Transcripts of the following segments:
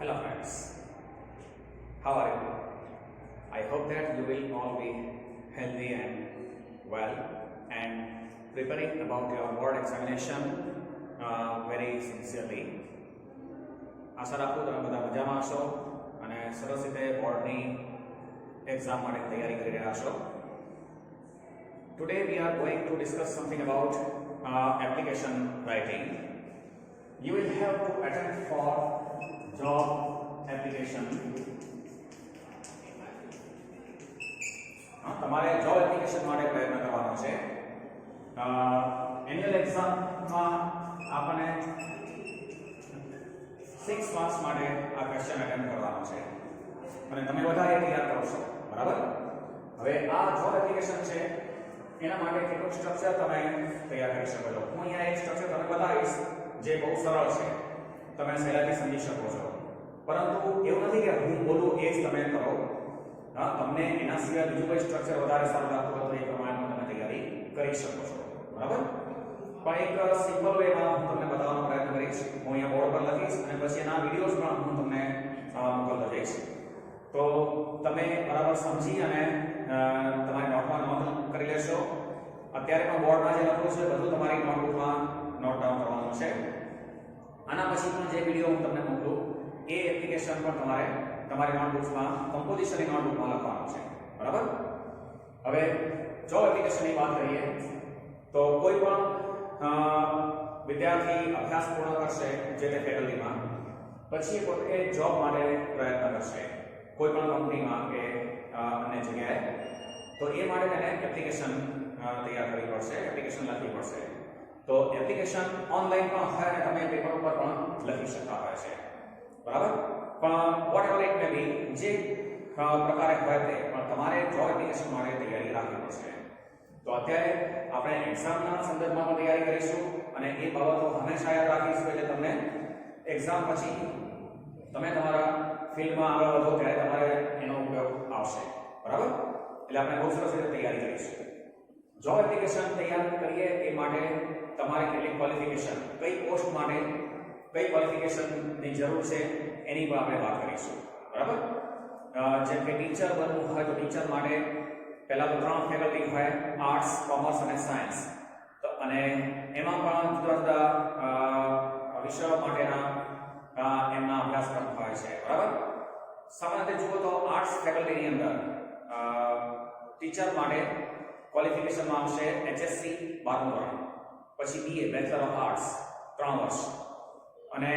Hello friends, how are you? I hope that you will all be healthy and well and preparing about your board examination very sincerely. આશા રાખું તમે બધા મજામાં હશો અને સરસ રીતે બોર્ડની એક્ઝામ માટે તૈયારી કરી રહ્યા છો. Today we are going to discuss something about application writing. You will have to attempt for job application. તમારે જોબ એપ્લિકેશન માટે પ્રયત્ન કરવાનો છે. એન્યુઅલ એક્ઝામમાં આપણને 6 માર્ક્સ માટે આ ક્વેશ્ચન અટેમ્પ્ટ કરવાનો છે અને તમે બધા એ તૈયાર કરશો, બરાબર? હવે આ જોબ એપ્લિકેશન છે એના માટે કેટલું સ્ટ્રક્ચર તમે તૈયાર કરી શકો છો. હું અહીંયા એક સ્ટ્રક્ચર તમને બતાવીશ જે બહુ સરળ છે, તમે સહેલાઈથી સમજી શકો છો. પરંતુ એવું નથી કે હું બોલું એ જ તમે કરો. તમને એના સિવાય બીજું કોઈ સ્ટ્રક્ચર વધારે સારું લાગતું હોય તો એ પ્રમાણે તમે તૈયારી કરી શકો છો, બરાબર? પણ એક સિમ્પલ વેમાં હું તમને બતાવવાનો પ્રયત્ન કરીશ. હું અહીંયા બોર્ડ પર લખીશ અને પછી એના વિડીયોઝ પણ હું તમને મોકલતો જઈશ. તો તમે બરાબર સમજી અને તમારી નોટમાં નોંધ કરી લેશો. અત્યારે પણ બોર્ડમાં જે લખેલું છે બધું તમારી નોટબુકમાં નોટ ડાઉન કરવાનું છે. આના પછી પણ જે વિડીયો હું તમને મોકલું એ એપ્લિકેશન પણ તમારે તમારી નોટબુક્સમાં કમ્પોઝિશનની નોટબુકમાં લખવાનું છે, બરાબર? હવે જોબ એપ્લિકેશનની વાત કરીએ તો કોઈ પણ વિદ્યાર્થી અભ્યાસ પૂર્ણ કરશે જે તે ફેકલ્ટીમાં, પછી પોતે જોબ માટે પ્રયત્ન કરશે કોઈ પણ કંપનીમાં કે અન્ય જગ્યાએ. તો એ માટે તેને એપ્લિકેશન તૈયાર કરવી પડશે, એપ્લિકેશન લખવી પડશે. તો એપ્લિકેશન ઓનલાઈન પણ હોય અને તમે પેપર ઉપર પણ લખી શકતા હોય છે, બરાબર? પણ વોટ એવર ઇટ મે બી, જે પ્રકારે હોય તે પણ તમારે જોબ એપ્લિકેશન માટે તૈયારી રાખવી પડશે. તો અત્યારે આપણે એક્ઝામના સંદર્ભમાં પણ તૈયારી કરીશું અને એ બાબતો હંમેશા યાદ રાખીશું એટલે તમને એક્ઝામ પછી તમે તમારા ફિલ્ડમાં આગળ વધો ત્યારે તમારે એનો ઉપયોગ આવશે, બરાબર? એટલે આપણે બહુ સરસ રીતે તૈયારી કરીશું. જોબ એપ્લિકેશન તૈયાર કરીએ એ માટે તમારે કેટલી ક્વોલિફિકેશન, કઈ પોસ્ટ માટે કઈ ક્વોલિફિકેશનની જરૂર છે એની પર આપણે વાત કરીશું, બરાબર? જેમ કે ટીચર બનવું હોય તો ટીચર માટે પહેલા તો 3 ફેકલ્ટી હોય, આર્ટ્સ, કોમર્સ અને સાયન્સ. તો અને એમાં પણ જુદા જુદા વિષયો માટેના એમના અભ્યાસક્રમ હોય છે, બરાબર? સામાન્ય રીતે જુઓ તો આર્ટ્સ ફેકલ્ટીની અંદર ટીચર માટે ક્વોલિફિકેશનમાં આવશે HSC 12મું ધોરણ, પછી BA બેચલર ઓફ આર્ટ્સ 3 વર્ષ, અને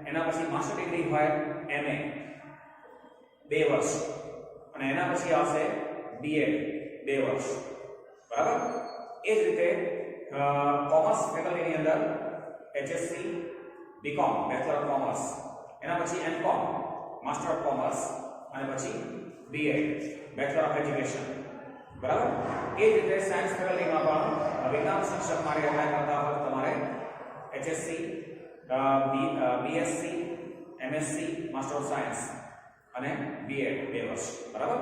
એના પછી માસ્ટર ડિગ્રી હોય MA 2 વર્ષ, અને એના પછી આવશે BEd 2 વર્ષ, બરાબર? એ જ રીતે કોમર્સ ફેકલ્ટીની અંદર HSC BCom bachelor of commerce, એના પછી MCom માસ્ટર ઓફ કોમર્સ, અને પછી BEd બેચલર ઓફ એજ્યુકેશન, બરાબર? એ જ રીતે સાયન્સ ફેકલ્ટીમાં પણ વિજ્ઞાન શિક્ષક માટે એપ્લાય કરતા હોય તો તમારે HSC BSc MSc master of science અને BEd 2 વર્ષ, બરાબર?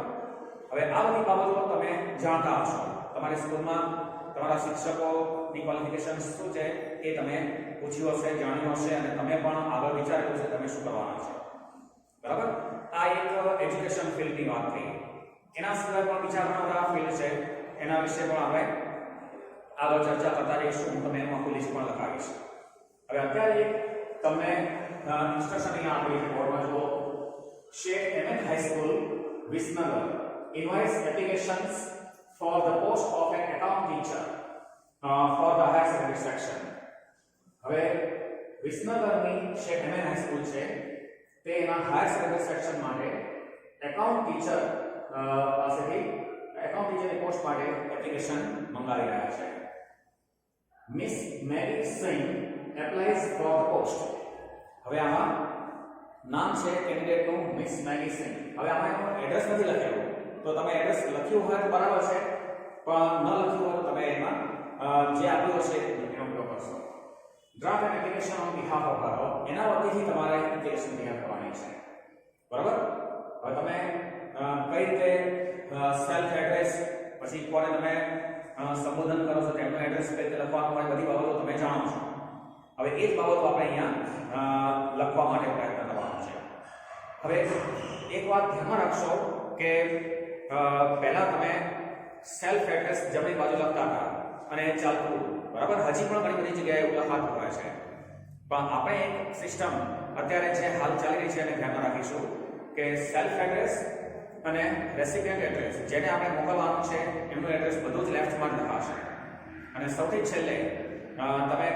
હવે આ બધી બાબતો તમે જાણતા હશો. તમારી સ્કૂલમાં તમારા શિક્ષકોની ક્વોલિફિકેશન શું છે એ તમે પૂછ્યું હશે, જાણ્યું હશે અને તમે પણ આગળ વિચારેલું છે તમે શું કરવાના છો, બરાબર? આ એક એજ્યુકેશન ફિલ્ડની વાત થઈ. એના સિવાય પણ બીજા ઘણા બધા ફિલ્ડ છે, એના વિશે પણ આપણે આગળ ચર્ચા કરતા રહીશું. હું તમને એનું આખું લિસ્ટ પણ લખાવીશ. હવે અત્યારે તમને ઇન્સ્ટ્રક્શન અહીંયા આપેલી છે બોર્ડમાં જુઓ. શેઠ MN high school Visnagar invites applications for the post of an account teacher for the higher secondary section. હવે વિસનગરની શેઠ MN હાઈસ્કૂલ છે તે એના હાયર સેકન્ડરી સેક્શન માટે એકાઉન્ટ ટીચર પાસેથી એકાઉન્ટ ટીચરની પોસ્ટ માટે એપ્લિકેશન મંગાવી રહ્યા છે. Miss Mary Singh applies for the post. હવે આમાં નામ છે કેન્ડિડેટનું મિસ મેરી સિંહ. હવે આમાં એનું એડ્રેસ નથી લખેલું, તો તમે એડ્રેસ લખ્યું હોય તો બરાબર છે, પણ ન લખ્યું હોય તો તમે એમાં જે આપ્યું હશે એનો ઉપયોગ કરશો. Draft N application on behalf of her. એના વતીથી તમારે એપ્લિકેશન તૈયાર કરવાની છે, બરાબર? હવે તમે કઈ રીતે સેલ્ફ એડ્રેસ, પછી કોને તમે સંબોધન કરો છો તેમનું એડ્રેસ કઈ રીતે લખવાનું હોય, બધી બાબતો તમે જાણો છો. હવે એ જ બાબતો આપણે અહીંયા લખવા માટે પ્રયત્ન કરવાનો છે. હવે એક વાત ધ્યાનમાં રાખશો કે પહેલા તમે સેલ્ફ એડ્રેસ જમણી બાજુ લખતા હતા અને ચાલતું, બરાબર? હજી પણ ઘણી બધી જગ્યાએ એવું લખાતું હોય છે, પણ આપણે એક સિસ્ટમ અત્યારે જે હાલ ચાલી રહી છે એને ધ્યાનમાં રાખીશું કે સેલ્ફ એડ્રેસ અને રેસિપિયન્ટ એડ્રેસ, જેને આપણે મોકલવાનું છે એમનું એડ્રેસ બધું જ લેફ્ટમાં જ લખાશે, અને સૌથી છેલ્લે તમે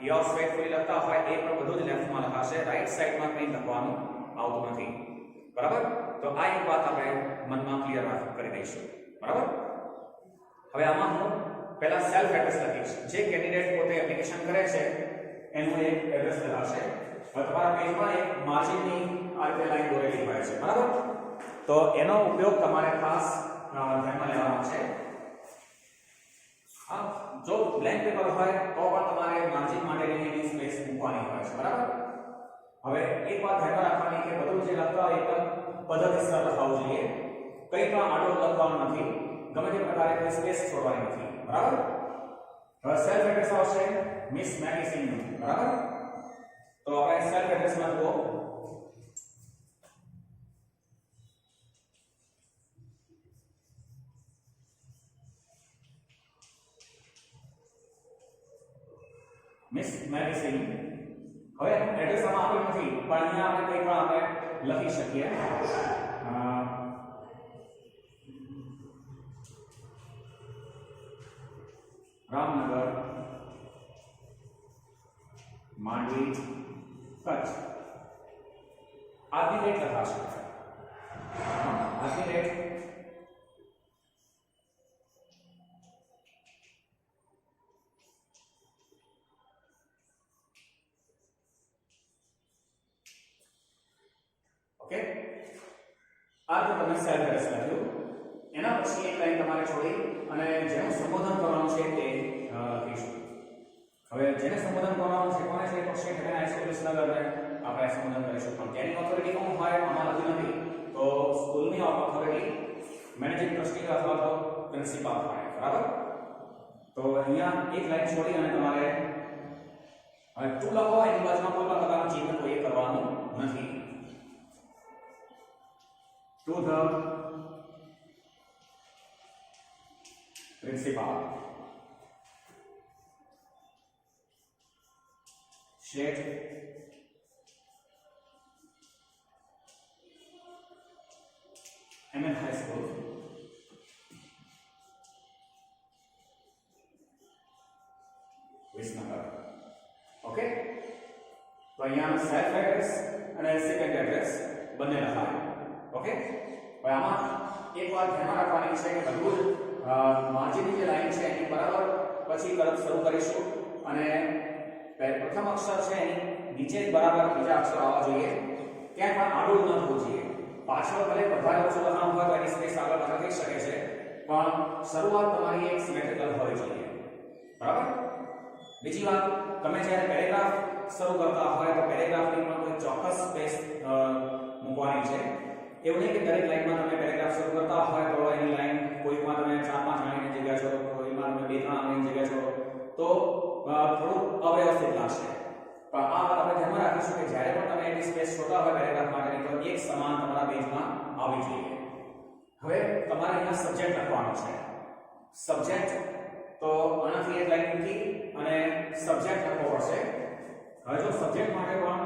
યોર્સ ફેથફુલી લખતા હોય એ પણ બધું જ લેફ્ટમાં લખાશે, રાઈટ સાઈડમાં કંઈ લખવાનું આવતું નથી, બરાબર? તો આ એક વાત આપણે મનમાં ક્લિયર કરી દઈશું, બરાબર? હવે આમાં હું પહેલા સેલ્ફ એડ્રેસ લખીશ. જે કેન્ડિડેટ પોતે એપ્લિકેશન કરે છે એનું એક એડ્રેસ લખાશે. હવે તમારા પેજમાં એક માર્જિનની આ રીતે લાઈન દોરેલી હોય છે, બરાબર? તો એનો ઉપયોગ તમારે ખાસ ધ્યાનમાં લેવાનો છે. જો બ્લેન્ક પેપર હોય તો પણ તમારે માર્જિન માટેની એની સ્પેસ મૂકવાની હોય છે, બરાબર? હવે એક વાત ધ્યાનમાં રાખવાની કે બધું જે લખતા હોય એકદમ પદ્ધતિસર લખવું જોઈએ, કંઈ પણ આડો લખવાનું નથી, ગમે તે પ્રકારે કોઈ સ્પેસ છોડવાની નથી, બરાબર? હવે સેલ્ફ એડ્રેસ આવશે મિસ મેગી સિંહ, બરાબર? તો આપણે સેલ્ફ એડ્રેસમાં જુઓ, મિસ મેગી સિંહ. હવે એડ્રેસ આમાં આપેલ નથી, પણ અહીંયા આપણે કંઈ પણ આપણે લખી શકીએ. રામનગર, માંડવી, કચ્છ. આજની ડેટ લખાશે, આજની ડેટ. ઓકે, આ તો તમે સેલ્ફ એડ્રેસ લખ્યું. એના પછી એક લાઈન તમારે છોડી અને જેનું સંબોધન કરવાનું છે તે લખીશું. હવે જેને સંબોધન કરવાનું છે કોને છે? તો શેઠ અને આઈસોલેસ નગરને આપણે સંબોધન કરીશું, પણ તેની ઓથોરિટી કોણ હોય આમાં લખ્યું નથી, તો સ્કૂલની ઓથોરિટી મેનેજિંગ ટ્રસ્ટી અથવા તો પ્રિન્સિપાલ હોય, બરાબર? તો અહીંયા એક લાઈન છોડી અને તમારે હવે ટુ લખો, એની બાજુમાં કોઈ પણ પ્રકારનું ચિહ્ન કોઈ કરવાનું નથી. To the principal, Sheth MN High School, Visnagar. Okay, તો અહીંયા સેલ્ફ એડ્રેસ અને સેકન્ડ એડ્રેસ બંને લખાય. ઓકે, હવે આમાં એક વાત ધ્યાનમાં રાખવાની છે કે બધું જ માર્જિનની જે લાઈન છે એની બરાબર પછી તરત શરૂ કરીશું, અને પ્રથમ અક્ષર છે એની નીચે જ બરાબર બીજા અક્ષર આવવા જોઈએ, ક્યાંય પણ આડું ન થવું જોઈએ. પાછળ ભલે વધારે ઓછું લખાણ હોય તો એની સ્પેસ આગળ પાછળ થઈ શકે છે, પણ શરૂઆત તમારી એક સિમેટ્રિકલ હોવી જોઈએ, બરાબર? બીજી વાત, તમે જ્યારે પેરેગ્રાફ શરૂ કરતા હોય તો પેરેગ્રાફની પણ કોઈ ચોક્કસ સ્પેસ મૂકવાની છે. એવું નહીં કે દરેક લાઈનમાં તમે પેરેગ્રાફ શરૂ કરતા હોય તો એની લાઈન કોઈકમાં તમે 4-5 લાઈનની જગ્યા છો, કોઈમાં તમે 2-3 લાઈનની જગ્યા છો, તો થોડું અવ્યવસ્થિત લાગશે. પણ આ વાત આપણે ધ્યાનમાં રાખીશું કે જ્યારે પણ તમે એની સ્પેસ છોડતા હોય પેરેગ્રાફ માટેની, તો એક સમાન તમારા પેજમાં આવવી જોઈએ. હવે તમારે અહીંયા સબ્જેક્ટ લખવાનો છે. સબ્જેક્ટ તો આનાથી એક લાઈન મૂકી અને સબ્જેક્ટ લખવો પડશે. હવે જો સબ્જેક્ટ માટે પણ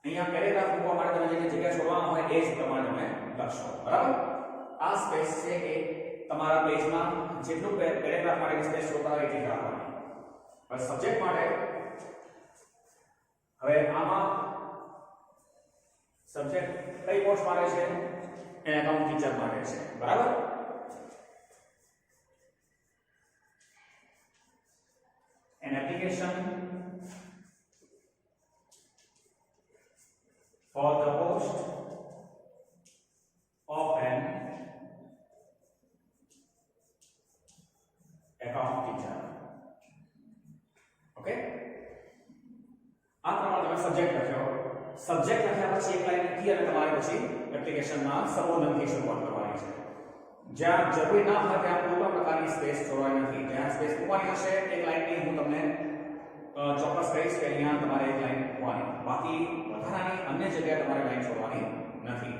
અહીંયા પેરેગ્રાફ મૂકવા માટે તમે જે જગ્યા છોડવાનો હોય એ જ પ્રમાણે તમે લખશો, બરાબર? આ સ્પેસ છે એ તમારા પેજમાં જેટલું પેરેગ્રાફ માટેની સ્પેસ છોડતા હોય એટલી રાખવાની. હવે સબ્જેક્ટ માટે હવે આમાં સબ્જેક્ટ કઈ પોસ્ટ માટે છે? એ એકાઉન્ટ ટીચર માટે છે, બરાબર? An application for the post of an account teacher. Okay, આ પ્રમાણે તમે સબ્જેક્ટ લખ્યો. સબ્જેક્ટ લખ્યા પછી એક લાઈન મૂકી અને તમારે પછી એપ્લિકેશનમાં સંબોધનથી શરૂઆત કરવાની છે. જ્યાં જરૂરી ના હોય ત્યાં કોઈ પણ પ્રકારની સ્પેસ છોડવાની નથી. જ્યાં સ્પેસ મૂકવાની હશે એક લાઈનની હું તમને ચોક્કસ કહીશ કે અહીંયા તમારે એક લાઈન મૂકવાની, બાકી વધારાની અન્ય જગ્યાએ તમારે લાઈન છોડવાની નથી.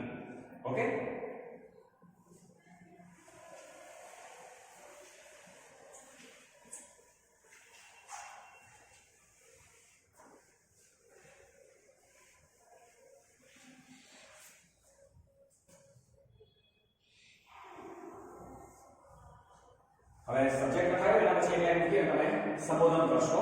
ઓકે, હવે સબ્જેક્ટ બતાવ્યો એના પછી એક લાઈન મૂકી અને તમે સંબોધન કરશો.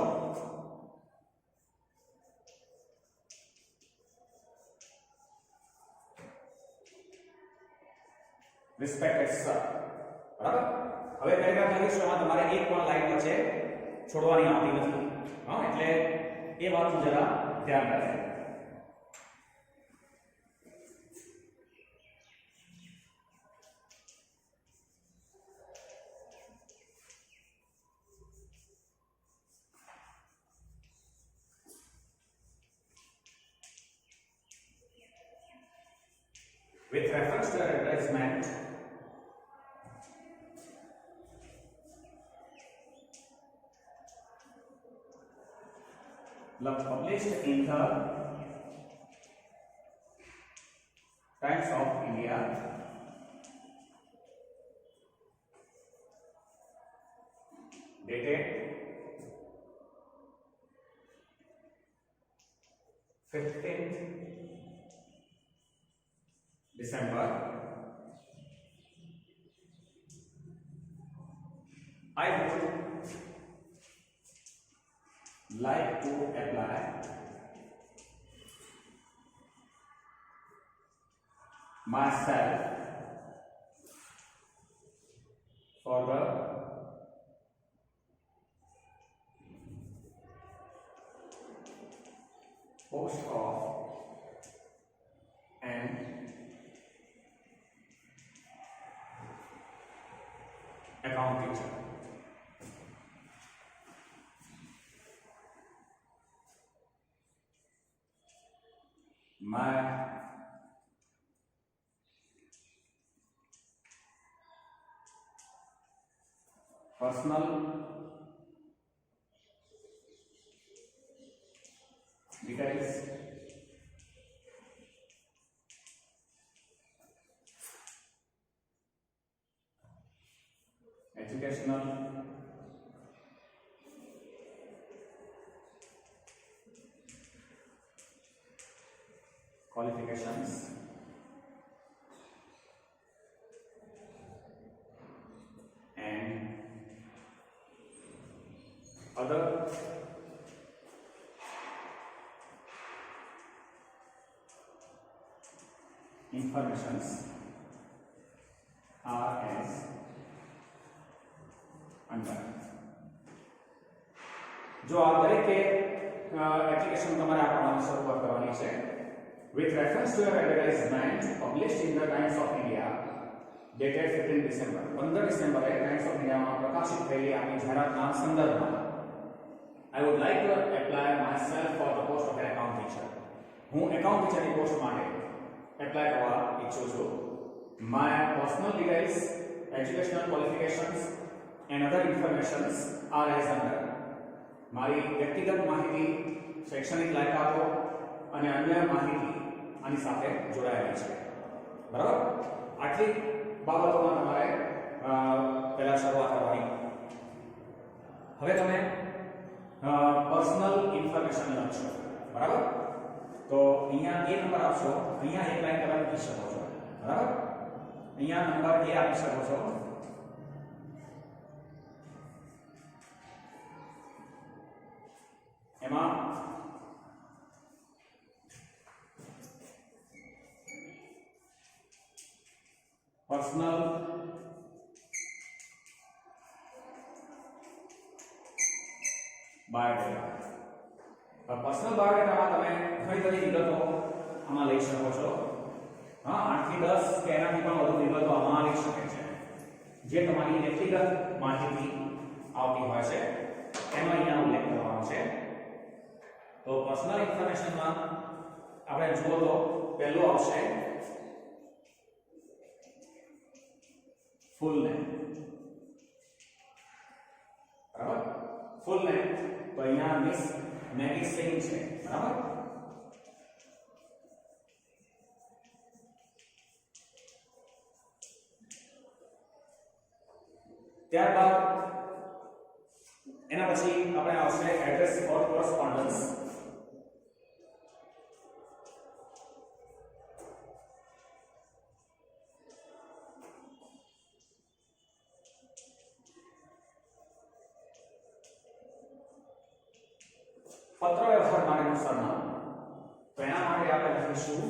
રિસ્પેક્ટેડ સર, બરાબર. હવે પેરેગ્રાફ લખીશું, એમાં તમારે એક પણ લાઈન વચ્ચે છોડવાની આવતી નથી. હા, એટલે એ વાતનું જરા ધ્યાન રાખજો. With reference to your advertisement, published in the Times of India, dated 15th December, I would like to apply myself for the post of an account teacher. My personal details, educational qualifications, and other informations are as under. जो આ દરેકે application તમારે આપવાની શરૂઆત કરવાની છે. With reference to your advertisement published in the Times of India dated 15 December, 15 ડિસેમ્બરે Times of India માં પ્રકાશિત થયેલી આપણી જાહેરાતના સંદર્ભમાં I would like to apply myself for the post of an account teacher. હું એકાઉન્ટ ટીચરની પોસ્ટ માટે એપ્લાય કરવા ઈચ્છું છું. My personal details, educational qualifications and other informations are as under. મારી વ્યક્તિગત માહિતી, શૈક્ષણિક લાયકાતો અને અન્ય માહિતી આની સાથે જોડાયેલી છે. બરાબર, આટલી બાબતોમાં તમારે પહેલા શરૂઆત કરવાની. હવે તમે પર્સનલ ઇન્ફોર્મેશન લખશો. બરાબર, તો અહીંયા એ નંબર આપશો, અહીંયા એક લાઈન તમે લખી શકો છો. બરાબર, અહીંયા નંબર એ આપી શકો છો. એમાં પર્સનલ બાયોડેટા. પર્સનલ બાયોડેટામાં તમે ઘણી બધી વિગતો આમાં લઈ શકો છો. હા, 8 થી 10 કે એનાથી પણ વધુ વિગતો આમાં લઈ શકે છે. જે તમારી વ્યક્તિગત માહિતી આવતી હોય છે એનો અહીંયા ઉલ્લેખ કરવાનો છે. તો પર્સનલ ઇન્ફોર્મેશનમાં આપણે જુઓ તો પહેલું આવશે ફૂલ નેમ. બરાબર, ફૂલ નેમ. તો અહીંયા મિસ મેગી સિંગ છે, બરાબર. ત્યારબાદ એના પછી આપણે આવશે એડ્રેસ ફોર કોરસ્પોન્ડન્સ. પત્ર વ્યવહાર માટેનું સરનામું, તો એના માટે આપણે લખીશું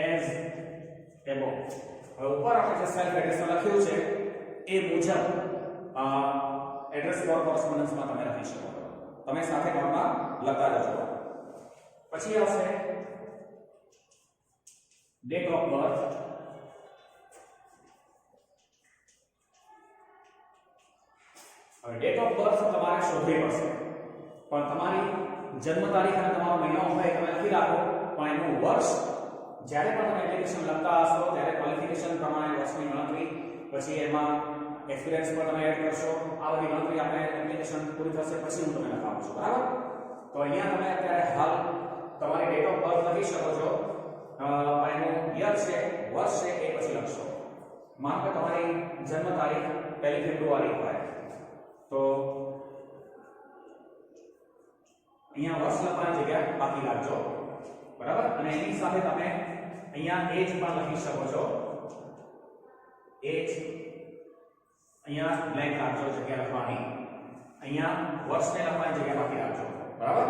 એઝ એબો. હવે ઉપર આપણે જે સેલ્ફ એડ્રેસ લખ્યું છે એ મુજબ એડ્રેસ ફોર કોરસ્પોન્ડન્સ માં તમે લખી શકો. તમે સાથે નોટમાં લખતા રહેજો. પછી આવશે ડેટ ઓફ બર્થ. હવે ડેટ ઓફ બર્થ તમારે શોધવી પડશે, પણ તમારી જન્મ તારીખ અને તમારો મહિનો હોય તમે લખી રાખો, પણ એનું વર્ષ જ્યારે પણ તમે એપ્લિકેશન લખતા હશો ત્યારે ક્વોલિફિકેશન પ્રમાણે વર્ષની ગણતરી, પછી એમાં એક્સપિરિયન્સ પર તમે એડ કરશો. આ બધી ગણતરી આપણે એપ્લિકેશન પૂરી થશે પછી હું તમને લખાવું છું, બરાબર. તો અહીંયા તમે અત્યારે હાલ તમારી ડેટ ઓફ બર્થ લખી શકો છો, એનું યર છે, વર્ષ છે એ પછી લખશો. માનો કે તમારી જન્મ તારીખ 1 ફેબ્રુઆરી હોય તો અહીંયા વર્ષ લખવાની જગ્યા બાકી રાખજો, બરાબર. અને એની સાથે તમે અહીંયા એજ પણ લખી શકો છો. એજ અહીંયા બ્લેન્ક રાખજો, જગ્યા લખવાની. અહીંયા વર્ષને લખવાની જગ્યા બાકી રાખજો, બરાબર.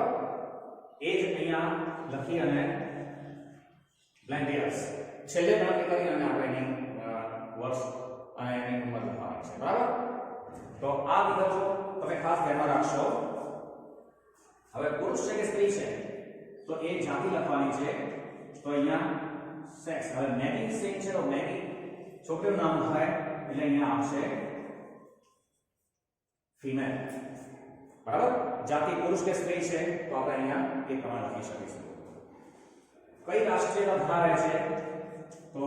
એજ અહીંયા લખી અને બ્લેન્ક યર્સ છેલ્લે ગણતરી કરી અને આપણે એની વર્ષ અને એની ઉંમર લખવાની છે, બરાબર. તો આ વિગતો તમે ખાસ ધ્યાનમાં રાખશો. હવે પુરુષ છે કે સ્ત્રી છે તો એ જાતિ લખવાની છે, તો અહીંયા સેક્સ. હવે મેગી સિંગ છે તો મેગી છોકરીનું નામ હોય એટલે અહીંયા આવશે ફિમેલ, બરાબર. જાતિ પુરુષ કે સ્ત્રી છે તો આપણે અહીંયા એ પ્રમાણે લખી શકીશું. કઈ રાષ્ટ્રીયતા ધરાવે છે તો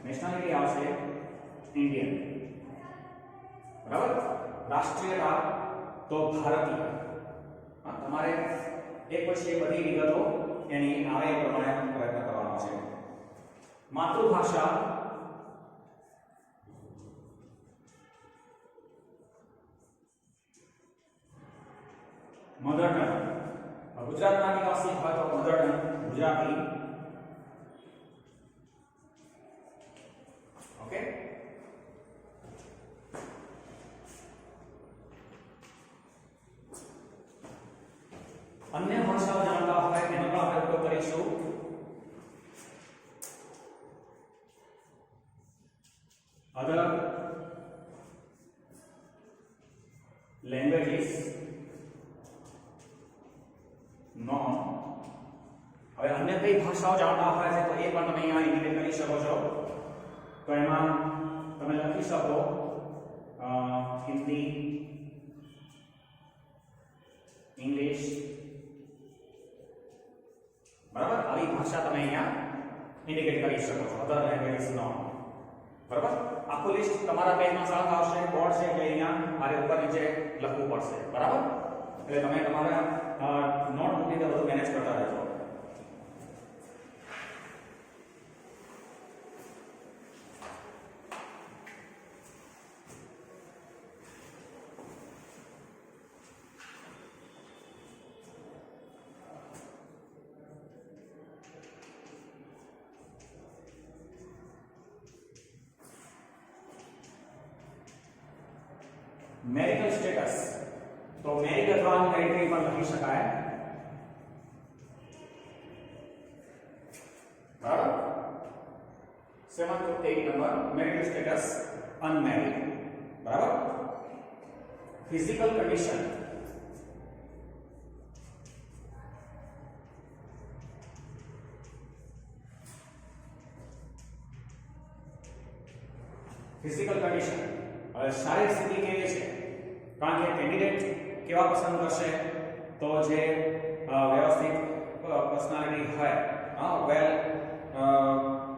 નેશનાલિટી આવશે ઇન્ડિયન, બરાબર. રાષ્ટ્રીયતા તો ભારતીય. તમારે એક પછી એક બધી વિગતો એની આવે એ પ્રમાણે પ્રયત્ન કરવાનો છે. માતૃભાષા મધર ટંગ. ગુજરાતના નિવાસી હોય તો મધર ટંગ ગુજરાતી, ઓકે. અન્ય ભાષાઓ જાણતા હોય એનો પણ આપણે ઉપયોગ કરીશું. અધર લેંગ્વેજીસ નોન. હવે અન્ય કઈ ભાષાઓ જાણતા હોય છે તો એ પણ તમે અહીંયા ઇન્ડિકેટ કરી શકો છો. તો એમાં તમે લખી શકો હિન્દી, ઇંગ્લિશ, બરાબર. આવી ભાષા તમે અહીંયા ઇન્ડિકેટ કરી શકો છો. અધર લેંગ્વેજીસ નોન, બરાબર. આખું લિસ્ટ તમારા પેજમાં સાથ આવશે. બોર્ડ છે એટલે અહીંયા મારે ઉપર નીચે લખવું પડશે, બરાબર. એટલે તમે તમારા નોટબુક ની બધું મેનેજ કરતા રહેજો. મેરિટલ સ્ટેટસ તો મેરિટ અથવા અનમેરિટ પણ લખી શકાય, બરાબર. 7-8 નંબર મેરિટલ સ્ટેટસ અનમેરિડ, બરાબર. ફિઝિકલ કન્ડિશન હવે શારીરિક સ્થિતિ કેવી છે, કારણ કે કેન્ડિડેટ કેવા પસંદ કરશે તો જે વ્યવસ્થિત પર્સનાલિટી હોય, વેલ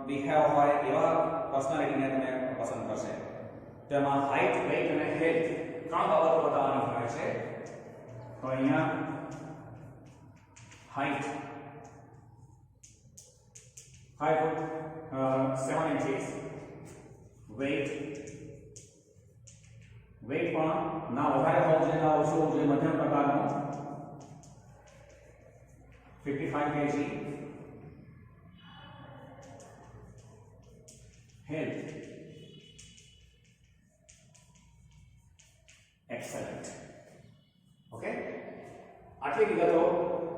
બિહેવ હોય એવા પર્સનાલિટીને તમે પસંદ કરશે. તેમાં હાઇટ, વેઇટ અને હેલ્થ ત્રણ બાબતો બતાવવાની હોય છે. તો અહીંયા હાઇટ 7 inches, weight પણ ના વધારે હોવું જોઈએ ના ઓછું હોવું જોઈએ, મધ્યમ પ્રકારનો 55 kg. health excellent. ઓકે, આટલી વિગતો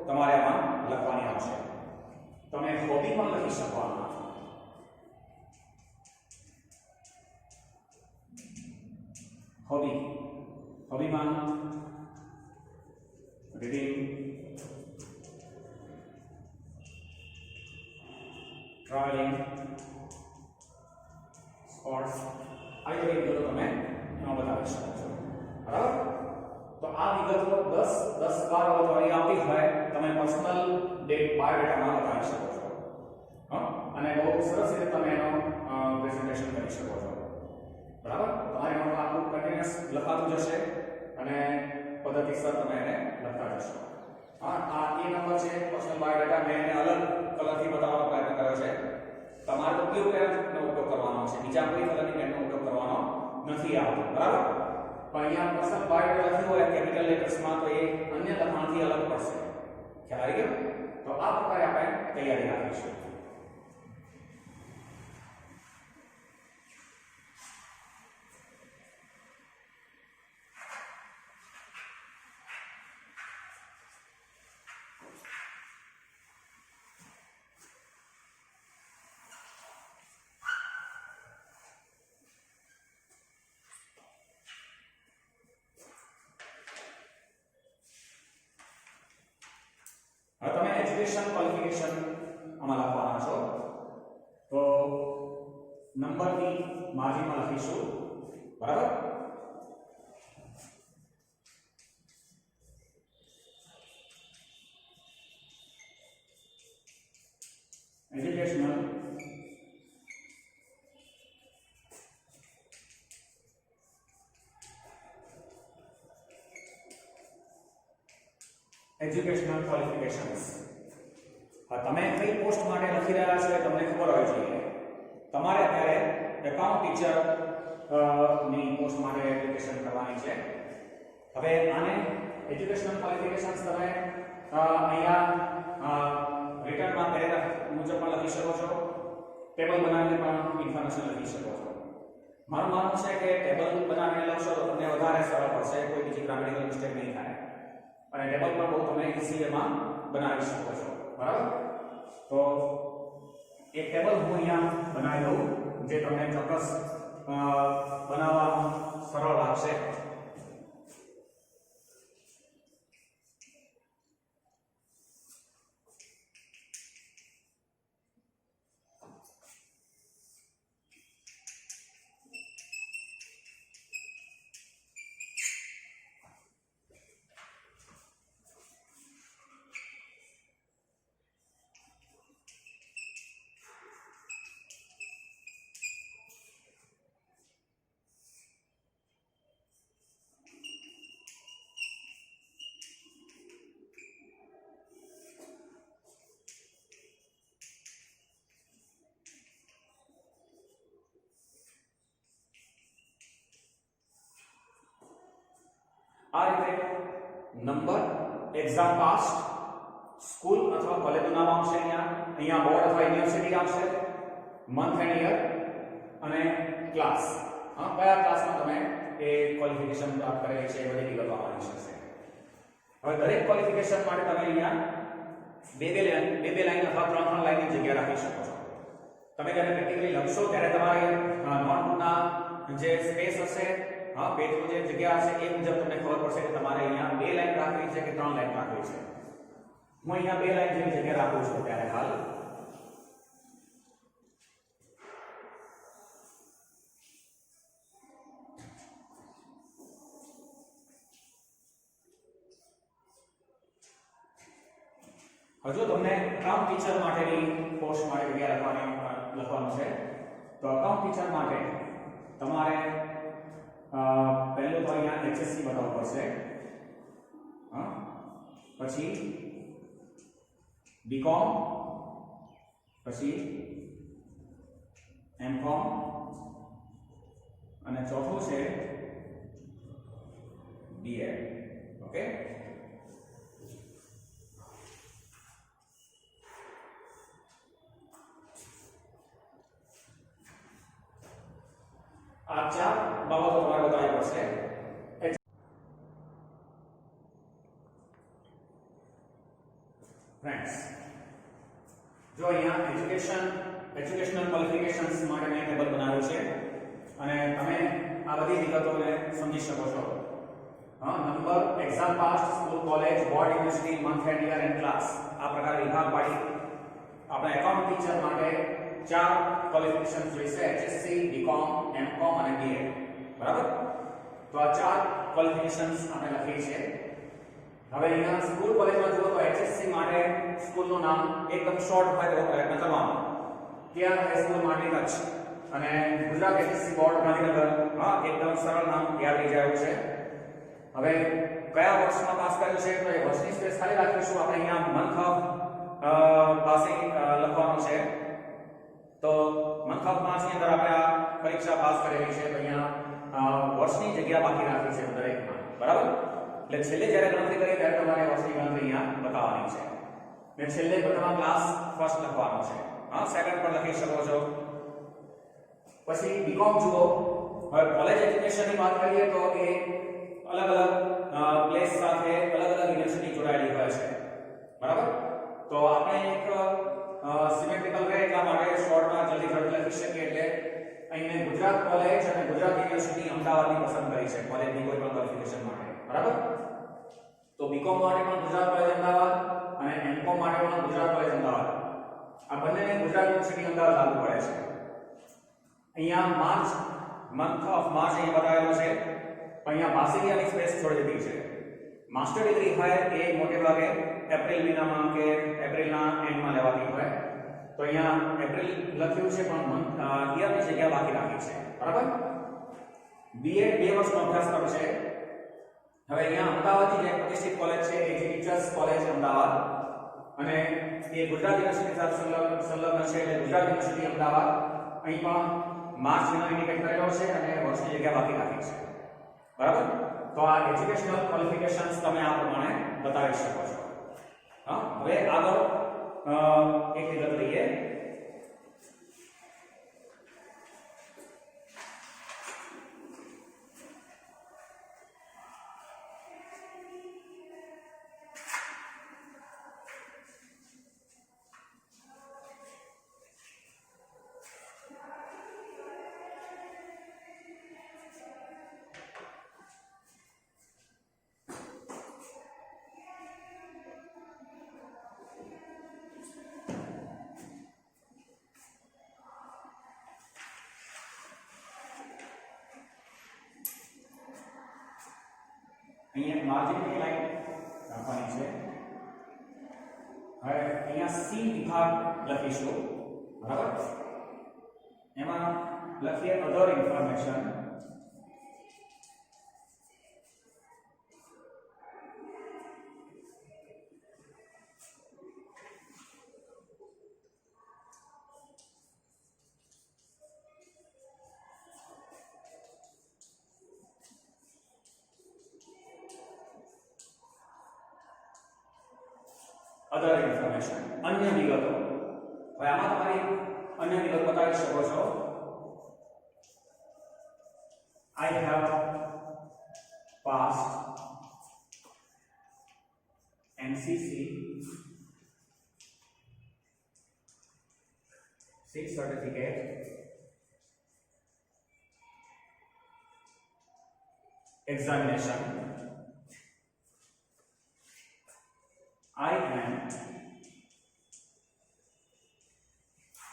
તમારે આમાં લખવાની આવશે. તમે હોબી પણ લખી શકો આમાં. હોબીમાં રીડિંગ, ટ્રાવેલિંગ, સ્પોર્ટ્સ, આવી બધી વિગતો તમે એમાં બતાવી શકો છો. બરાબર? તો આ વિગતો 10-12 વાળી આવતી હોય તમે પર્સનલ બાયોડેટામાં બતાવી શકો છો. અને બહુ સરસ રીતે તમે એનો પ્રેઝન્ટેશન કરી શકો છો. બરાબર? તમારે એમાં આખું કન્ટિન્યુઅસ લખાતું જશે અને પદ્ધતિસર તમે એને લખતા જશો. આ એ નંબર છે પર્સનલ બાયોડેટા. મેં એને અલગ કલરથી બતાવવાનો પ્રયત્ન કર્યો છે. તમારે તો બ્લુ પેનનો ઉપયોગ કરવાનો છે, બીજા કોઈ કલરની પેનનો ઉપયોગ કરવાનો નથી આવતો. બરાબર? પણ અહીંયા પર્સનલ બાયોડેટા લખ્યું હોય કેપિટલ લેટર્સમાં તો એ અન્ય લખાણથી અલગ પડશે. ખ્યાલ આવી ગયો? તો આ પ્રકારે આપણે તૈયારી રાખીશું. હવે તમે એજ્યુકેશન ક્વોલિફિકેશન આમાં લખવાના છો. તો નંબરની માર્જિનમાં લખીશું. બરાબર? Educational educational qualifications. તમે કઈ પોસ્ટ માટે લખી રહ્યા છો એ તમને ખબર હોવી જોઈએ. તમારે અત્યારે એકાઉન્ટ ટીચર ની પોસ્ટ માટે એપ્લિકેશન કરવાની છે. હવે આને એજ્યુકેશનલ ક્વોલિફિકેશન્સ તમે અહીંયા રિટર્નમાં પેરેગ્રાફ મુજબ પણ લખી શકો છો. ટેબલ બનાવીને પણ ઇન્ફોર્મેશન લખી શકો છો. મારું માનવું છે કે ટેબલ બનાવીને લખશો તો તમને વધારે સરળ પડશે, કોઈ બીજી ગ્રામેટિકલ મિસ્ટેક નહીં થાય અને ટેબલ પણ બહુ તમે ઈઝી વેમાં બનાવી શકો છો. બરાબર? તો એક ટેબલ હું અહીંયા બનાવી દઉં જે તમને ચોક્કસ બનાવવામાં સરળ લાગશે. આ રીતે નંબર, એક્ઝામ પાસ, સ્કૂલ અથવા કોલેજનું નામ આવશે, અહીંયા બોર્ડ અથવા યુનિવર્સિટી આવશે, મંથ એન્ડ યર અને ક્લાસ. કયા ક્લાસમાં તમે એ ક્વોલિફિકેશન પ્રાપ્ત કરેલી છે એ બધી વિગતો આવવાની છે. હવે દરેક ક્વોલિફિકેશન માટે તમે અહીંયા બે લાઈન અથવા ત્રણ લાઈનની જગ્યા રાખી શકો છો. તમે જ્યારે પ્રેક્ટિકલી લખશો ત્યારે તમારે નોટબુકના જે સ્પેસ હશે, પેજની જે જગ્યા હશે એ મુજબ તમને ખબર પડશે કે તમારે અહીંયા 2 લાઈન રાખવી છે કે 3 લાઈન રાખવી છે. હું અહીંયા 2 લાઈન જેવી જગ્યા રાખું છું ત્યારે હાલ. હજુ તમને અકાઉન્ટ ટીચર માટેની પોસ્ટ માટે જગ્યા લખવાનું છે. તો અકાઉન્ટ ટીચર માટે તમારે પહેલું તો અહીંયા એચએસસી બતાવવું પડશે, હા, પછી બીકોમ, પછી એમકોમ અને ચોથું છે બીએડ. ઓકે, આ ચાર બાબતો તમારે બતાવવી પડશે. ફ્રેન્ડ્સ, જો અહીંયા એજ્યુકેશનલ ક્વોલિફિકેશન્સ માટે મેં ટેબલ બનાવ્યું છે અને તમે આ બધી વિગતોને સમજી શકો છો. હા, number, exam pass, school, college, board, university, month and year and class, આ પ્રકારે વિભાગ પાડી આપણે એકાઉન્ટ ટીચર માટે ચાર ક્વોલિફિકેશન જોઈશે: એચએસસી, બીકોમ, એમકોમ અને બીએડ. બરાબર? તો આ ચાર ક્વોલિફિકેશન્સ આપણે લખી છે. હવે અહીંયા સ્કૂલ કોલેજમાં જુઓ તો એચએસસી માટે સ્કૂલનું નામ એકદમ શોર્ટ હોય તેવો પ્રયત્ન કરવાનો. કેઆર હાઈસ્કૂલ માંડવી કચ્છ અને ગુજરાત એચએસસી બોર્ડ ગાંધીનગર, હા, એકદમ સરળ નામ યાદ રહી જાય છે. હવે કયા વર્ષમાં પાસ કર્યું છે તો એ વર્ષની સ્પેસ ખાલી રાખીશું. આપણે અહીંયા મંથ ઓફ પાસિંગ લખવાનું છે. તો મંથ ઓફ માર્ચ ની અંદર આપણે આ પરીક્ષા પાસ કરેલી છે, તો અહીંયા વર્ષની જગ્યા બાકી રાખી છે દરેકમાં. બરાબર? એટલે છેલ્લે જ્યારે ગણતરી કરીએ ત્યારે તમારે વર્ષની ગણતરી અહીંયા બતાવવાની છે. ને છેલ્લે બધામાં ક્લાસ ફર્સ્ટ લખવાનો છે. હા, સેકન્ડ પણ લખી શકો છો. પછી બીકોમ જુઓ. હવે કોલેજ એજ્યુકેશનની વાત કરીએ તો એ અલગ અલગ પ્લેસ સાથે અલગ અલગ યુનિવર્સિટી જોડાયેલી હોય છે. બરાબર? તો આપણે એક સિમેટ્રિકલ રહે એટલા માટે શોર્ટમાં જલ્દી લખી શકીએ. એટલે અહીંયા ગુજરાત કોલેજ અને ગુજરાત યુનિવર્સિટી અમદાવાદની પસંદ કરી છે કોલેજની કોઈ પણ ક્વોલિફિકેશન માટે. બરાબર? તો બીકોમ માટે પણ ગુજરાત કોલેજ અમદાવાદ અને એમકોમ માટે પણ ગુજરાત કોલેજ અમદાવાદ. આ બંનેને ગુજરાત યુનિવર્સિટી અમદાવાદ લાગુ પડે છે. અહીંયા માર્ચ, મંથ ઓફ માર્ચ અહીં બતાવેલો છે, પણ અહીંયા માસિકની સ્પેસ છોડી દીધી છે. માસ્ટર ડિગ્રી હોય એ મોટે ભાગે એપ્રિલ મહિનામાં કે એપ્રિલના એન્ડમાં લેવાતી હોય. તો અહીંયા એપ્રિલ લખ્યું છે પણ મંથ યરની જગ્યા બાકી રાખી છે. બરાબર? બીએડ 2 વર્ષનો અભ્યાસક્રમ છે. હવે અહીંયા અમદાવાદની જે પ્રતિષ્ઠિત કોલેજ છે એ ટીચર્સ કોલેજ અમદાવાદ અને એ ગુજરાત યુનિવર્સિટી સાથે સંલગ્ન છે, એટલે ગુજરાત યુનિવર્સિટી અમદાવાદ. અહીં પણ માર્ચ મહિનો ઇન્ડિકેટ કરેલો છે અને વર્ષની જગ્યા બાકી રાખી છે. બરાબર? તો આ એજ્યુકેશનલ ક્વોલિફિકેશન્સ તમે આ પ્રમાણે બતાવી શકો છો. હા, હવે આગળ એક વિગત લઈએ. અહીંયા માર્જિનની લાઈન રાખવાની છે. હવે અહીંયા સી વિભાગ લખીશું. બરાબર? એમાં લખીએ અધર ઇન્ફોર્મેશન. અધર ઇન્ફોર્મેશન, અન્ય વિગતો. હવે આમાં તમારી અન્ય વિગત બતાવી શકો છો. I have passed NCC 6 certificate examination. I am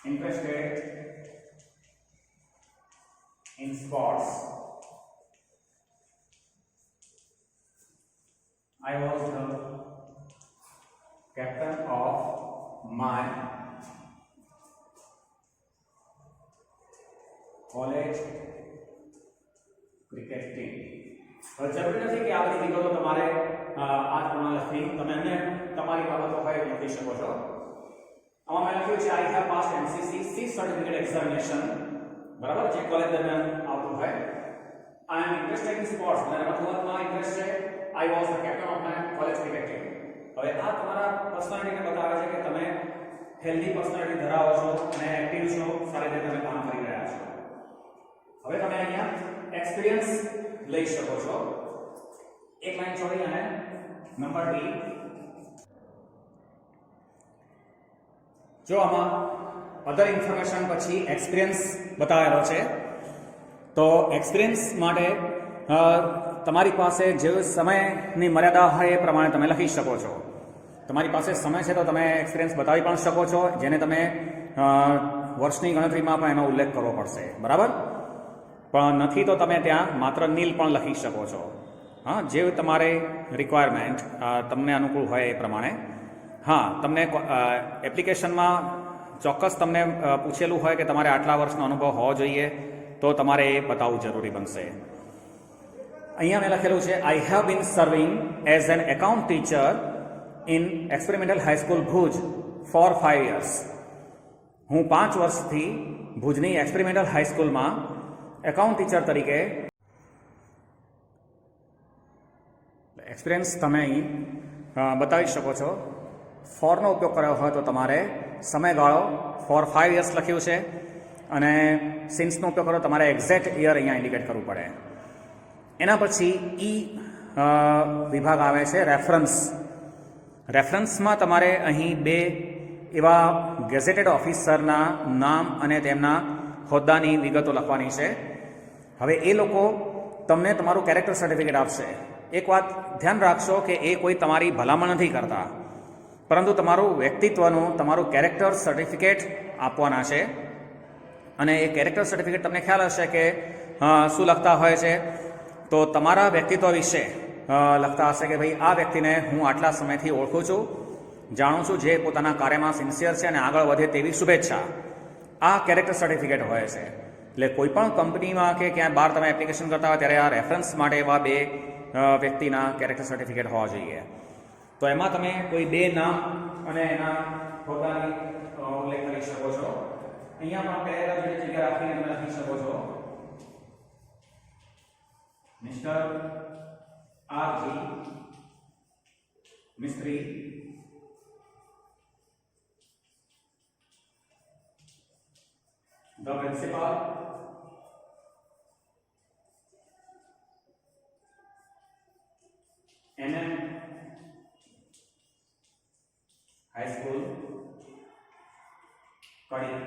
interested in sports. I was the captain of my college cricket team. હવે જરૂરી નથી કે આ બધી વિગતો તમારે આ પ્રમાણે લખવી, તમે અન્ય તમારી બાબતો હોય લખી શકો છો. આમાં મેં લખ્યું છે I have passed NCC C certificate examination, બરાબર, જે કોલેજ દરમિયાન આવતું હોય. આઈ એમ ઇન્ટરેસ્ટેડ ઇન સ્પોર્ટ્સ, મને રમતગમતમાં ઇન્ટરેસ્ટ છે. I was the captain of my college cricket team. હવે આ તમારા પર્સનાલિટીને બતાવે છે કે તમે હેલ્ધી પર્સનાલિટી ધરાવો છો અને એક્ટિવ છો, સારી રીતે તમે કામ કરી રહ્યા છો. હવે તમે અહીંયા એક્સપિરિયન્સ લઈ શકો છો. એક લાઈન છોડી અને નંબર ડી. જો આમાં અધર ઇન્ફોર્મેશન પછી એક્સપિરિયન્સ બતાવેલો છે, તો એક્સપિરિયન્સ માટે તમારી પાસે જે સમયની મર્યાદા હોય એ પ્રમાણે તમે લખી શકો છો. તમારી પાસે સમય છે તો તમે એક્સપિરિયન્સ બતાવી પણ શકો છો, જેને તમે વર્ષની ગણતરીમાં પણ એનો ઉલ્લેખ કરવો પડશે, બરાબર. પણ નથી તો તમે ત્યાં માત્ર નીલ પણ લખી શકો છો. હા, જે તમારે રિક્વાયરમેન્ટ તમને અનુકૂળ હોય એ પ્રમાણે. હા, તમને એપ્લિકેશનમાં ચોક્કસ તમને પૂછેલું હોય કે તમારે આટલા વર્ષનો અનુભવ હોવો જોઈએ, તો તમારે એ બતાવવું જરૂરી બનશે. અહીંયા મેં લખેલું છે I have been serving as an account teacher in experimental high school Bhuj for 5 years. હું 5 વર્ષથી ભુજની એક્સપેરિમેન્ટલ હાઈસ્કૂલમાં એકાઉન્ટ ટીચર તરીકે. એક્સપિરિયન્સ તમે અહીં બતાવી શકો છો. ફોરનો ઉપયોગ કર્યો હોય તો તમારે સમયગાળો ફોર 5 years લખ્યું છે, અને સિન્સનો ઉપયોગ કરો તમારે એક્ઝેક્ટ યર અહીંયા ઇન્ડિકેટ કરવું પડે. એના પછી ઈ વિભાગ આવે છે રેફરન્સ. રેફરન્સમાં તમારે અહીં 2 એવા ગેઝેટેડ ઓફિસરના નામ અને તેમના હોદ્દાની વિગતો લખવાની છે. હવે એ લોકો તમને તમારું કેરેક્ટર સર્ટિફિકેટ આપશે. એક વાત ધ્યાન રાખશો કે એ કોઈ તમારી ભલામણ નથી કરતા, પરંતુ તમારું વ્યક્તિત્વનું, તમારું કેરેક્ટર સર્ટિફિકેટ આપવાના છે. અને એ કેરેક્ટર સર્ટિફિકેટ તમને ખ્યાલ હશે કે શું લખતા હોય છે, તો તમારા વ્યક્તિત્વ વિશે લખતા હશે કે ભાઈ આ વ્યક્તિને હું આટલા સમયથી ઓળખું છું, જાણું છું, જે પોતાના કાર્યમાં સિન્સિયર છે અને આગળ વધે તેવી શુભેચ્છા. આ કેરેક્ટર સર્ટિફિકેટ હોય છે. એટલે કોઈ પણ કંપનીમાં કે ક્યાંય બહાર તમે એપ્લિકેશન કરતા હોય ત્યારે આ રેફરન્સ માટે એવા 2 વ્યક્તિના કેરેક્ટર સર્ટિફિકેટ હોવા જોઈએ. તો એમાં તમે કોઈ 2 નામ અને એના હોદ્દાની ઉલ્લેખ કરી શકો છો. અહીંયા પણ પહેલા જે જગ્યા રાખીને તમે લખી શકો છો mister R G Mistry, the principal, NM High School, કડી.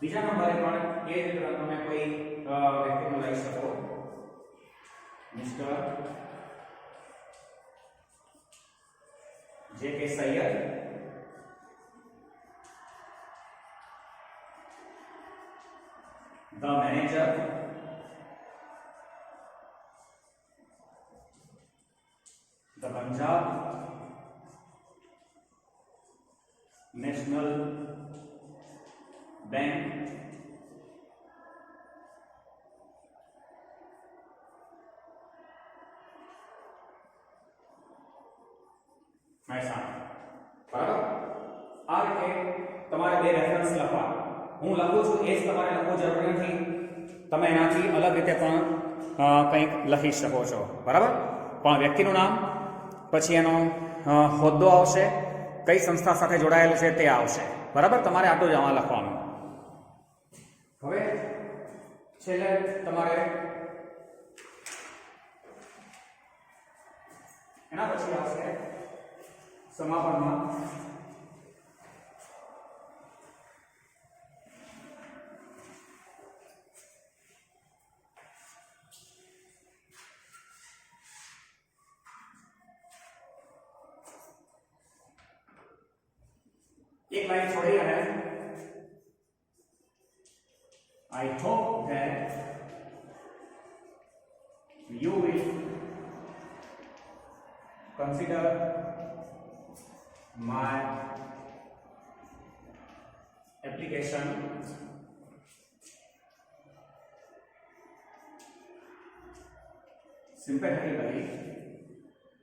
બીજા નંબરે પણ એ જ તમે કોઈ વ્યક્તિનું લઈ શકો. મિસ્ટર જે કે Syed, the manager, the Punjab National Bank, Mehsana. બરાબર. આ રીતે તમારે 2 રેફરન્સ લખવા. હું લખું છું એ જ તમારે લખવું જરૂરી નથી. તમે એનાથી અલગ રીતે પણ કંઈક લખી શકો છો, બરાબર. પણ વ્યક્તિનું નામ, પછી એનો હોદ્દો આવશે, કઈ સંસ્થા સાથે જોડાયેલ છે તે આવશે, બરાબર. તમારે આટલું જ આમાં લખવાનું. હવે છેલ્લે તમારે એના પછી આવશે સમાપનમાં एक लाइन छोड़ी है I hope that you will consider my application સિમ્પેથેટિકલી.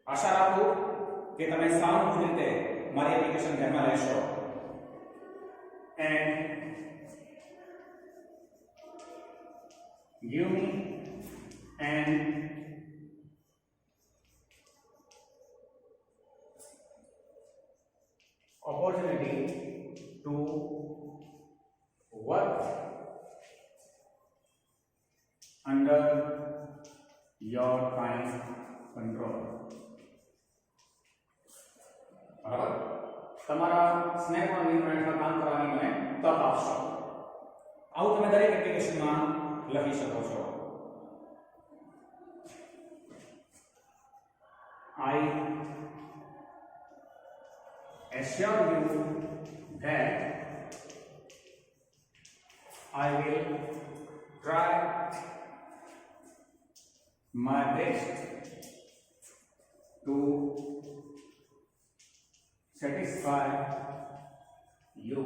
આશા રાખું કે તમે સારી રીતે મારી એપ્લિકેશન ધ્યાનમાં લેશો. And give me an opportunity to work under your kind control. બરાબર, તમારા સ્નેહમાં નિયંત્રણ કામ કરવાની મને તક આપશો. આવું તમે દરેક એપ્લિકેશનમાં લખી શકો છો. I assure you that I will try my best to satisfy you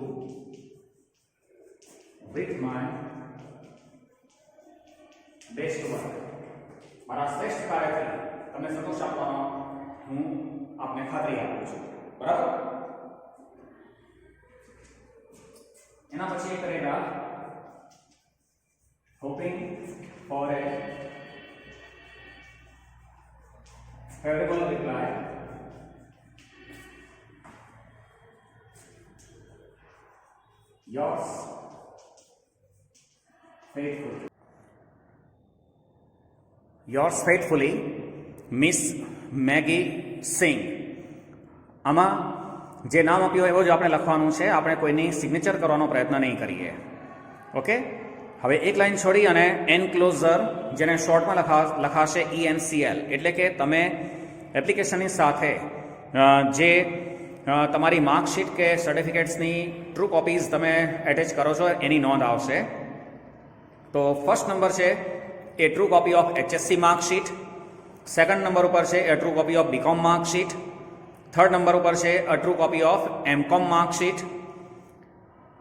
with my best work. મારા શ્રેષ્ઠ કાર્યથી તમને સંતોષ આપવાનો હું આપને ખાતરી આપું છું. બરાબર, એના પછી એક રહેગા hoping for a favourable reply. Yours faithfully. Yours faithfully miss Maggie Singh. આમાં જે નામ આપ્યું એવો જ આપણે લખવાનું છે. આપણે કોઈની સિગ્નેચર કરવાનો પ્રયત્ન નહીં કરીએ. ઓકે, હવે એક લાઈન છોડી અને એનક્લોઝર, જેને શોર્ટમાં લખાશે ENCL, એટલે કે તમે એપ્લિકેશનની સાથે જે તમારી માર્કશીટ કે સર્ટિફિકેટ્સની ટ્રુ કોપીઝ તમે એટેચ કરો છો એની નોંધ આવશે. તો ફર્સ્ટ નંબર છે a true copy of HSC marksheet, second number ઉપર છે a true copy of BCom marksheet, third number ઉપર છે a true copy of MCom marksheet,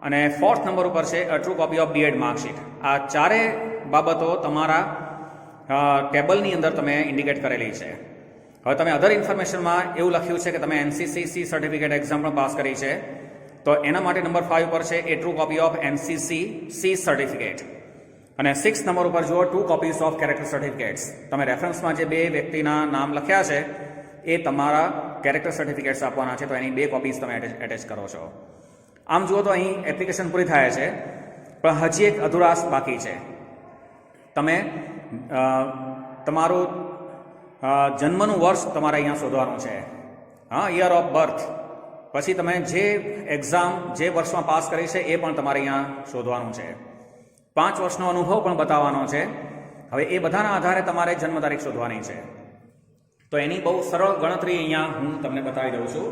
અને ફોર્થ નંબર ઉપર છે a true copy of B.Ed marksheet. આ ચારે બાબતો તમારા ટેબલની અંદર તમે ઇન્ડિકેટ કરેલી છે. હવે તમે અધર ઇન્ફોર્મેશનમાં એવું લખ્યું છે કે તમે NCC સર્ટિફિકેટ એક્ઝામ પણ પાસ કરી છે, તો એના માટે નંબર 5 ઉપર છે a true copy of NCC C certificate, અને 6 નંબર ઉપર જુઓ 2 કોપીઝ ઓફ કેરેક્ટર સર્ટિફિકેટ્સ. તમે રેફરન્સમાં જે બે વ્યક્તિના નામ લખ્યા છે એ તમારા કેરેક્ટર સર્ટિફિકેટ્સ આપવાના છે, તો એની 2 કોપીઝ તમે એટેચ કરો છો. આમ જુઓ તો અહીં એપ્લિકેશન પૂરી થાય છે, પણ હજી એક અધુરાશ બાકી છે. તમે તમારું જન્મનું વર્ષ તમારે અહીંયા શોધવાનું છે. હા, યર ઓફ બર્થ. પછી તમે જે એક્ઝામ જે વર્ષમાં પાસ કરી છે એ પણ તમારે અહીંયા શોધવાનું છે. 5 વર્ષનો અનુભવ પણ બતાવવાનો છે. હવે એ બધાના આધારે તમારે જન્મ તારીખ શોધવાની છે. તો એની બહુ સરળ ગણતરી અહીંયા હું તમને બતાવી દઉં છું.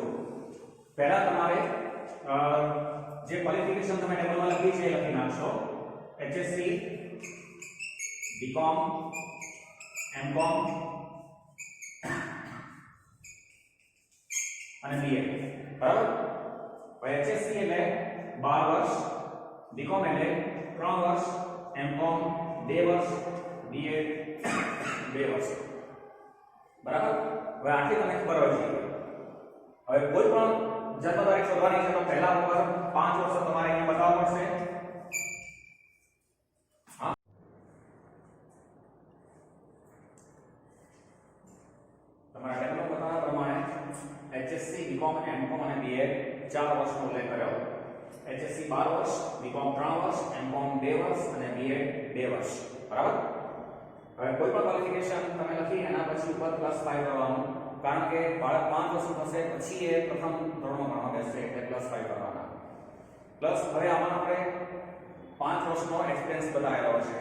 પહેલા તમારે જે ક્વોલિફિકેશન તમે ટેબલમાં લખી છે એ લખી નાખશો. HSC, BCom, MCom અને B.Ed. બરાબર, હવે HSC એટલે 12 વર્ષ, BCom એટલે 3 વર્ષ, MCom 2 વર્ષ, B.Ed 2 વર્ષ. બરાબર, હવે આટલી તમને ખબર હોવી જોઈએ. હવે કોઈ પણ જન્મ તારીખ શોધવાની છે તો પહેલા ઉપર 5 વર્ષ તમારે અહીંયા બતાવવા પડશે. હા, તમારા ટેબલમાં બતાવ્યા પ્રમાણે HSC, BCom, MCom અને B.Ed 4 વર્ષનો ઉલ્લેખ કર્યો. HSC 12 વર્ષ, BCom 3 વર્ષ, MCom 2 વર્ષ અને B.Ed 2 વર્ષ. બરાબર, હવે કોઈ પણ ક્વોલિફિકેશન તમે લખી એના પછી ઉપર +5 કરવાનું, કારણ કે બાળક 5 વર્ષનું થશે પછી એ પ્રથમ ધોરણમાં ભણવા બેસશે એટલે +5 કરવાના. પ્લસ હવે આમાં આપણે 5 વર્ષનો એક્સપિરિયન્સ બતાવેલો છે,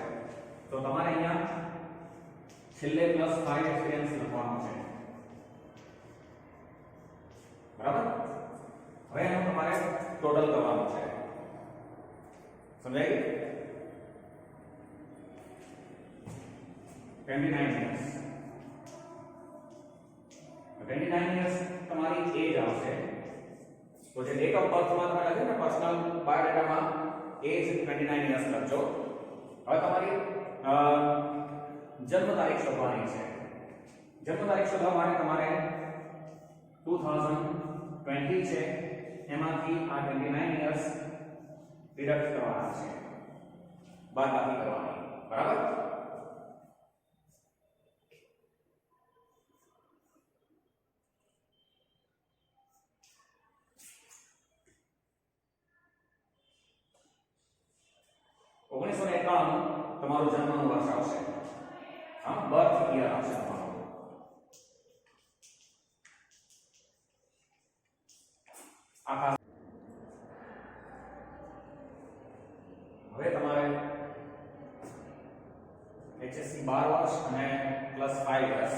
તો તમારે અહીંયા છેલ્લે +5 એક્સપિરિયન્સ લખવાનો છે. બરાબર, હવે એનું તમારે ટોટલ કરવાનું છે. સમજાય ગયું? 29 years. 29 years તમારી એજ આવશે. તો જે ડેટ ઓફ બર્થ માં તમે લખ્યું ને પર્સનલ બાયોડેટામાં એજ 29 years લખજો. હવે તમારી જન્મ તારીખ શોધવાની છે. જન્મ તારીખ શોધવા માટે તમારે 2020 છે એમાંથી આ 29 યર્સ ડિડક્ટ કરવાના છે, બાદબાકી કરવાની, બરાબર? ઓગણીસો ને 91 તમારું જન્મનું વર્ષ આવશે, હા, બર્થ યર આવશે તમારું. આખા હવે તમારે HSC 12 વર્ષ અને પ્લસ 5 વર્ષ,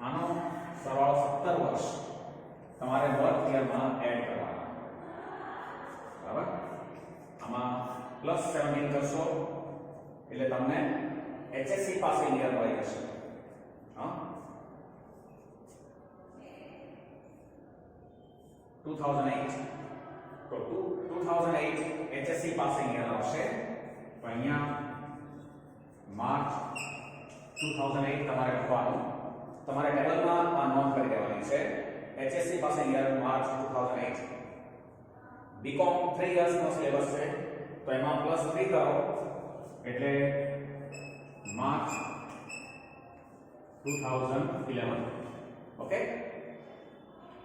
આનો સરવાળો 17 વર્ષ તમારે બર્થ યરમાં એડ કરવાના, બરાબર? આમાં પ્લસ 17 કરશો એટલે તમને HSC પાસિંગ યર મળી જશે, હા. 2008 તો 2008 HSC પાસિંગ યર આવશે, તો અહીંયા માર્ચ 2008 તમારે લખવાનું, તમારે ટેબલમાં આ નોંધ કરી દેવાની છે. HSC passing year March 2008. BCom 3 years નો સિલેબસ છે, તો એમાં પ્લસ 3 કરો એટલે માર્ચ 2011. ઓકે,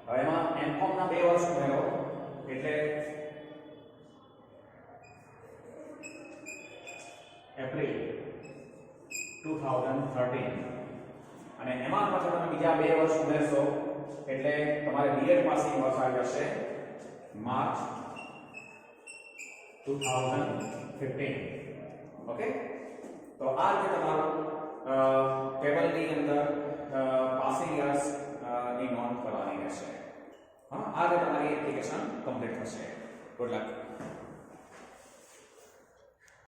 હવે એમાં એમકોમ ના 2 વર્ષ ઉમેરો એટલે એપ્રિલ 2013, અને એમાં પાછળ તમે બીજા 2 વર્ષ ઉમેરશો એટલે તમારે બીએડ પાસિંગ વર્ષ આવી જશે માર્ચ 2015. ઓકે, તો આ રીતે તમારું ટેબલની અંદર પાસિંગ યર્સ ની નોંધ કરવાની રહેશે, હા. આ રીતે તમારી એપ્લિકેશન કમ્પ્લીટ થશે. Good luck.